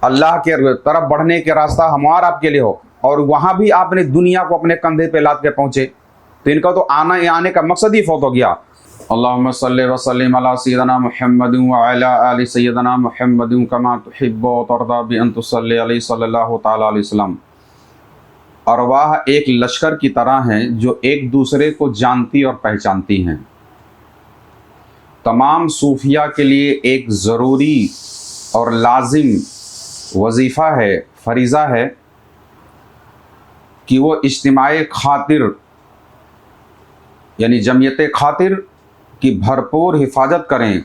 اللہ کے طرف بڑھنے کے راستہ ہموار آپ کے لیے ہو، اور وہاں بھی آپ نے دنیا کو اپنے کندھے پہ لاد کے پہنچے، تو ان کا تو آنے کا مقصد ہی فوت ہو گیا۔ اللہم صلی وسلم علی سیدنا محمد وعلی آل سیدنا محمد کما تحب و ترضی بان تصلی علیہ صلی اللہ تعالی علیہ وسلم۔ ارواح ایک لشکر کی طرح ہیں جو ایک دوسرے کو جانتی اور پہچانتی ہیں۔ تمام صوفیہ کے لیے ایک ضروری اور لازم وظیفہ ہے، فریضہ ہے کہ وہ اجتماع خاطر یعنی جمعیت خاطر کی بھرپور حفاظت کریں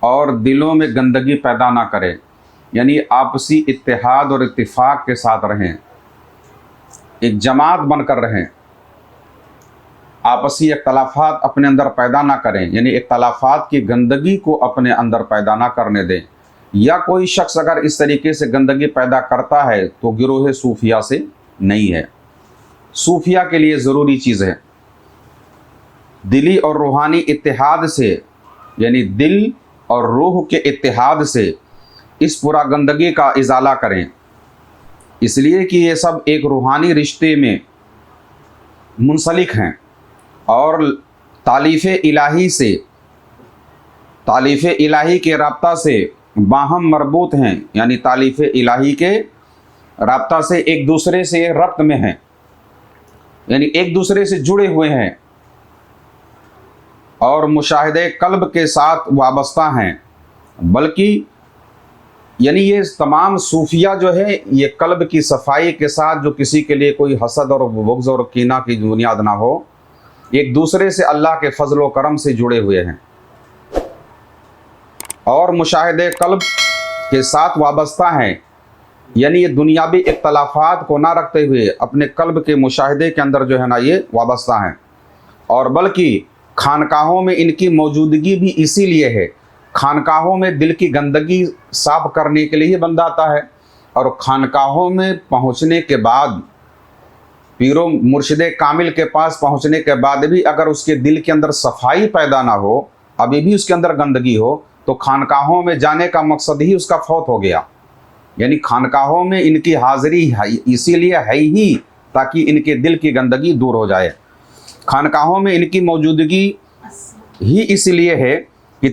اور دلوں میں گندگی پیدا نہ کریں، یعنی آپسی اتحاد اور اتفاق کے ساتھ رہیں، ایک جماعت بن کر رہیں، آپسی اختلافات اپنے اندر پیدا نہ کریں، یعنی اختلافات کی گندگی کو اپنے اندر پیدا نہ کرنے دیں۔ یا کوئی شخص اگر اس طریقے سے گندگی پیدا کرتا ہے تو گروہ صوفیہ سے نہیں ہے۔ صوفیہ کے لیے ضروری چیز ہے دلی اور روحانی اتحاد سے، یعنی دل اور روح کے اتحاد سے اس پورا گندگی کا ازالہ کریں، اس لیے کہ یہ سب ایک روحانی رشتے میں منسلک ہیں اور تالیف الہی کے رابطہ سے باہم مربوط ہیں، یعنی تالیف الہی کے رابطہ سے ایک دوسرے سے ربط میں ہیں، یعنی ایک دوسرے سے جڑے ہوئے ہیں اور مشاہدے قلب کے ساتھ وابستہ ہیں۔ بلکہ یعنی یہ تمام صوفیہ جو ہے یہ قلب کی صفائی کے ساتھ، جو کسی کے لیے کوئی حسد اور بغض اور کینہ کی بنیاد نہ ہو، ایک دوسرے سے اللہ کے فضل و کرم سے جڑے ہوئے ہیں اور مشاہدے قلب کے ساتھ وابستہ ہیں، یعنی یہ دنیاوی اختلافات کو نہ رکھتے ہوئے اپنے قلب کے مشاہدے کے اندر جو ہے نا یہ وابستہ ہیں۔ اور بلکہ خانقاہوں میں ان کی موجودگی بھی اسی لیے ہے، خانقاہوں میں دل کی گندگی صاف کرنے کے لیے بندہ آتا ہے، اور خانقاہوں میں پہنچنے کے بعد پیر و مرشد کامل کے پاس پہنچنے کے بعد بھی اگر اس کے دل کے اندر صفائی پیدا نہ ہو، ابھی بھی اس کے اندر گندگی ہو، تو خانقاہوں میں جانے کا مقصد ہی اس کا فوت ہو گیا۔ یعنی خانقاہوں میں ان کی حاضری اسی لیے ہے ہی تاکہ ان کے دل کی گندگی دور ہو جائے۔ خانقاہوں میں ان کی موجودگی ہی اس لیے ہے کہ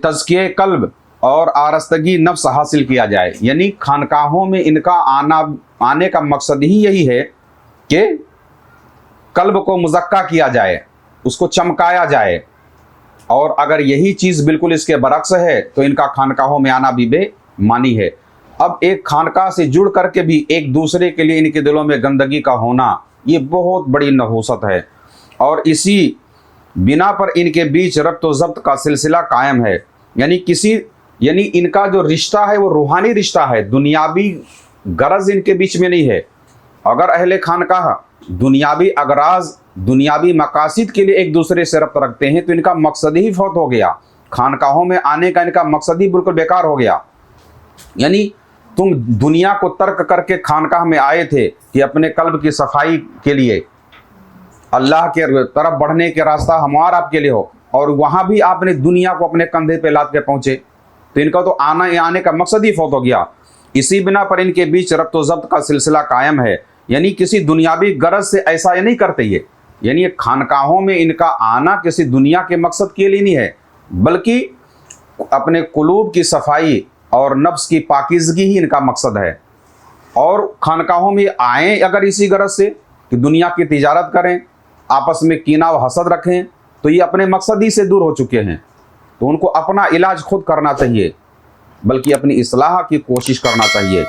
تزکیہ قلب اور آرستگی نفس حاصل کیا جائے، یعنی خانقاہوں میں ان کا آنے کا مقصد ہی یہی ہے کہ قلب کو مزکا کیا جائے، اس کو چمکایا جائے، اور اگر یہی چیز بالکل اس کے برعکس ہے تو ان کا خانقاہوں میں آنا بھی بے معنی ہے۔ اب ایک خانقاہ سے جڑ کر کے بھی ایک دوسرے کے لیے ان کے دلوں میں گندگی کا ہونا یہ بہت بڑی نحوست ہے، اور اسی بنا پر ان کے بیچ ربط و ضبط کا سلسلہ قائم ہے، یعنی ان کا جو رشتہ ہے وہ روحانی رشتہ ہے، دنیاوی غرض ان کے بیچ میں نہیں ہے۔ اگر اہل خانقاہ دنیاوی اغراض، دنیاوی مقاصد کے لیے ایک دوسرے سے ربط رکھتے ہیں تو ان کا مقصد ہی فوت ہو گیا، خانقاہوں میں آنے کا ان کا مقصد ہی بالکل بیکار ہو گیا۔ یعنی تم دنیا کو ترک کر کے خانقاہ میں آئے تھے کہ اپنے قلب کی صفائی کے لیے اللہ کے طرف بڑھنے کے راستہ ہموار آپ کے لیے ہو، اور وہاں بھی آپ نے دنیا کو اپنے کندھے پہ لاد کے پہنچے، تو ان کا تو آنے کا مقصد ہی فوت ہو گیا۔ اسی بنا پر ان کے بیچ ربط و ضبط کا سلسلہ قائم ہے، یعنی کسی دنیاوی غرض سے ایسا نہیں کرتے یہ، یعنی خانقاہوں میں ان کا آنا کسی دنیا کے مقصد کے لیے نہیں ہے، بلکہ اپنے قلوب کی صفائی اور نفس کی پاکیزگی ہی ان کا مقصد ہے۔ اور خانقاہوں میں آئیں اگر اسی غرض سے کہ دنیا کی تجارت کریں، آپس میں کینہ و حسد رکھیں، تو یہ اپنے مقصد ہی سے دور ہو چکے ہیں، تو ان کو اپنا علاج خود کرنا چاہیے، بلکہ اپنی اصلاح کی کوشش کرنا چاہیے۔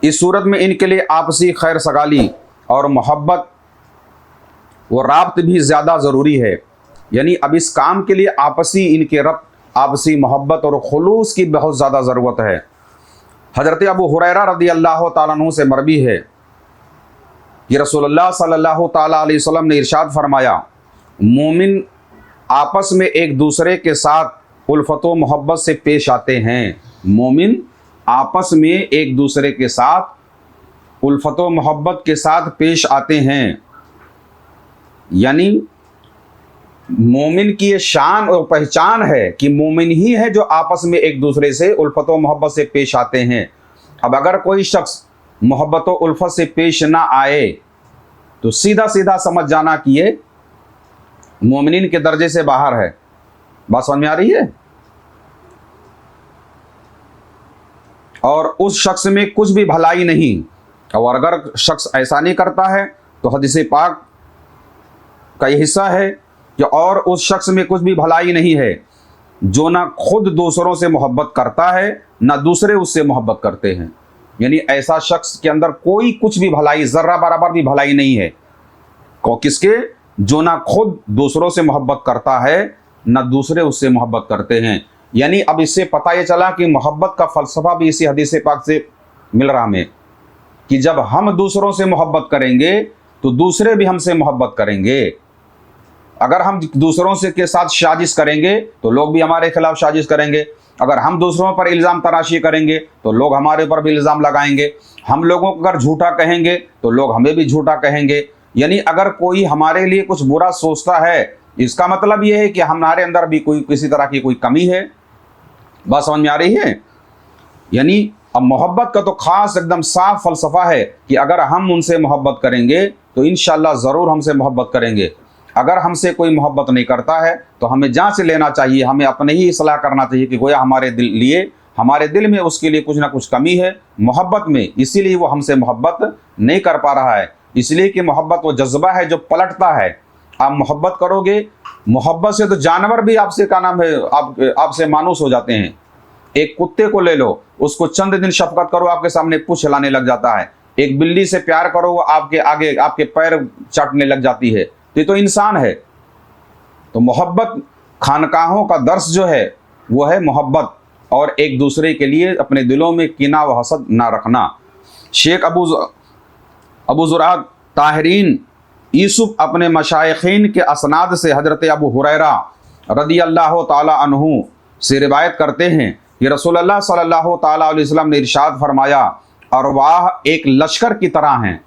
اس صورت میں ان کے لیے آپسی خیر سگالی اور محبت و رابط بھی زیادہ ضروری ہے، یعنی اب اس کام کے لیے آپسی ان کے ربط، آپسی محبت اور خلوص کی بہت زیادہ ضرورت ہے۔ حضرت ابو ہریرہ رضی اللہ تعالیٰ عنہ سے مروی ہے کہ رسول اللہ صلی اللہ تعالیٰ علیہ وسلم نے ارشاد فرمایا، مومن آپس میں ایک دوسرے کے ساتھ الفت و محبت سے پیش آتے ہیں، مومن آپس میں ایک دوسرے کے ساتھ الفت و محبت کے ساتھ پیش آتے ہیں، یعنی مومن کی یہ شان اور پہچان ہے کہ مومن ہی ہے جو آپس میں ایک دوسرے سے الفت و محبت سے پیش آتے ہیں۔ اب اگر کوئی شخص محبت و الفت سے پیش نہ آئے تو سیدھا سیدھا سمجھ جانا کہ یہ مومنین کے درجے سے باہر ہے۔ بات سمجھ میں آ رہی ہے؟ اور اس شخص میں کچھ بھی بھلائی نہیں، اور اگر شخص ایسا نہیں کرتا ہے تو حدیث پاک کا یہ حصہ ہے کہ اور اس شخص میں کچھ بھی بھلائی نہیں ہے جو نہ خود دوسروں سے محبت کرتا ہے نہ دوسرے اس سے محبت کرتے ہیں۔ یعنی ایسا شخص کے اندر کوئی کچھ بھی بھلائی، ذرہ برابر بھی بھلائی نہیں ہے، کس کے؟ جو نہ خود دوسروں سے محبت کرتا ہے نہ دوسرے اس سے محبت کرتے ہیں۔ یعنی اب اس سے پتہ یہ چلا کہ محبت کا فلسفہ بھی اسی حدیث پاک سے مل رہا ہمیں کہ جب ہم دوسروں سے محبت کریں گے تو دوسرے بھی ہم سے محبت کریں گے۔ اگر ہم دوسروں سے کے ساتھ سازش کریں گے تو لوگ بھی ہمارے خلاف سازش کریں گے، اگر ہم دوسروں پر الزام تراشی کریں گے تو لوگ ہمارے اوپر بھی الزام لگائیں گے، ہم لوگوں کو اگر جھوٹا کہیں گے تو لوگ ہمیں بھی جھوٹا کہیں گے۔ یعنی اگر کوئی ہمارے لیے کچھ برا سوچتا ہے اس کا مطلب یہ ہے کہ ہمارے اندر بھی کوئی کسی طرح کی کوئی کمی ہے۔ بات سمجھ میں آ رہی ہے؟ یعنی اب محبت کا تو خاص ایک دم صاف فلسفہ ہے کہ اگر ہم ان سے محبت کریں گے تو انشاءاللہ ضرور ہم سے محبت کریں گے۔ اگر ہم سے کوئی محبت نہیں کرتا ہے تو ہمیں جانچ لینا چاہیے، ہمیں اپنے ہی اصلاح کرنا چاہیے کہ گویا ہمارے دل میں اس کے لیے کچھ نہ کچھ کمی ہے محبت میں، اسی لیے وہ ہم سے محبت نہیں کر پا رہا ہے۔ اس لیے کہ محبت وہ جذبہ ہے جو پلٹتا ہے۔ آپ محبت کرو گے، محبت سے تو جانور بھی آپ سے آپ سے مانوس ہو جاتے ہیں۔ ایک کتے کو لے لو، اس کو چند دن شفقت کرو آپ کے سامنے پوچھ ہلانے لگ جاتا ہے۔ ایک بلی سے پیار کرو، وہ آپ کے آگے آپ کے پیر چاٹنے لگ جاتی ہے۔ تو یہ تو انسان ہے۔ تو محبت، خانقاہوں کا درس جو ہے وہ ہے محبت، اور ایک دوسرے کے لیے اپنے دلوں میں کینہ و حسد نہ رکھنا۔ شیخ ابو زرعہ طاہرین یوسف اپنے مشائخین کے اسناد سے حضرت ابو ہریرہ رضی اللہ تعالی عنہ سے روایت کرتے ہیں کہ رسول اللہ صلی اللہ تعالی علیہ وسلم نے ارشاد فرمایا، ارواح ایک لشکر کی طرح ہیں،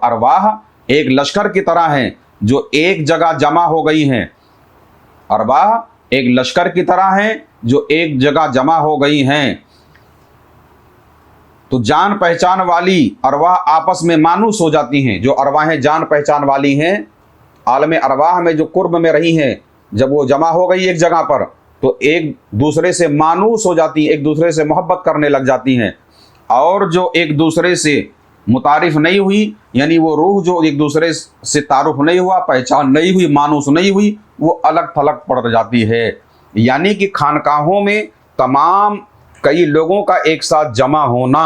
ارواح ایک لشکر کی طرح ہیں جو ایک جگہ جمع ہو گئی ہیں۔ ارواح ایک لشکر کی طرح ہیں جو ایک جگہ جمع ہو گئی ہیں۔ تو جان پہچان والی ارواح آپس میں مانوس ہو جاتی ہیں۔ جو ارواحیں جان پہچان والی ہیں، عالم ارواح میں جو قرب میں رہی ہیں، جب وہ جمع ہو گئی ایک جگہ پر تو ایک دوسرے سے مانوس ہو جاتی ہیں، ایک دوسرے سے محبت کرنے لگ جاتی ہیں۔ اور جو ایک دوسرے سے متعارف نہیں ہوئی، یعنی وہ روح جو ایک دوسرے سے تعارف نہیں ہوا، پہچان نہیں ہوئی، مانوس نہیں ہوئی، وہ الگ تھلگ پڑ جاتی ہے۔ یعنی کہ خانقاہوں میں تمام کئی لوگوں کا ایک ساتھ جمع ہونا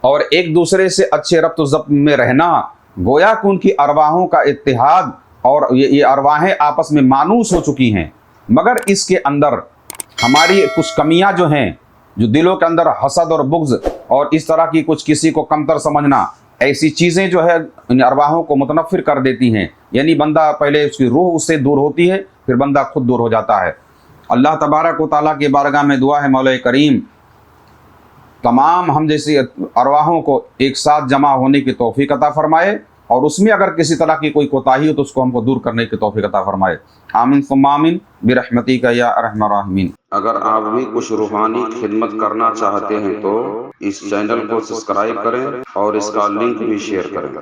اور ایک دوسرے سے اچھے ربط و ضبط میں رہنا، گویا کہ ان کی ارواحوں کا اتحاد، اور یہ ارواحیں آپس میں مانوس ہو چکی ہیں۔ مگر اس کے اندر ہماری کچھ کمیاں جو ہیں، جو دلوں کے اندر حسد اور بغض اور اس طرح کی کچھ کسی کو کمتر سمجھنا، ایسی چیزیں جو ہے ان ارواحوں کو متنفر کر دیتی ہیں۔ یعنی بندہ پہلے اس کی روح اس سے دور ہوتی ہے، پھر بندہ خود دور ہو جاتا ہے۔ اللہ تبارک و تعالیٰ کی بارگاہ میں دعا ہے مولا کریم تمام ہم جیسی ارواحوں کو ایک ساتھ جمع ہونے کی توفیق عطا فرمائے، اور اس میں اگر کسی طرح کی کوئی کوتاہی ہو تو اس کو ہم کو دور کرنے کی توفیق عطا فرمائے۔ آمین ثم آمین برحمتک یا ارحم الراحمین۔ اگر آپ بھی کچھ روحانی خدمت کرنا چاہتے ہیں تو اس چینل کو سبسکرائب کریں اور اس کا لنک بھی شیئر کریں۔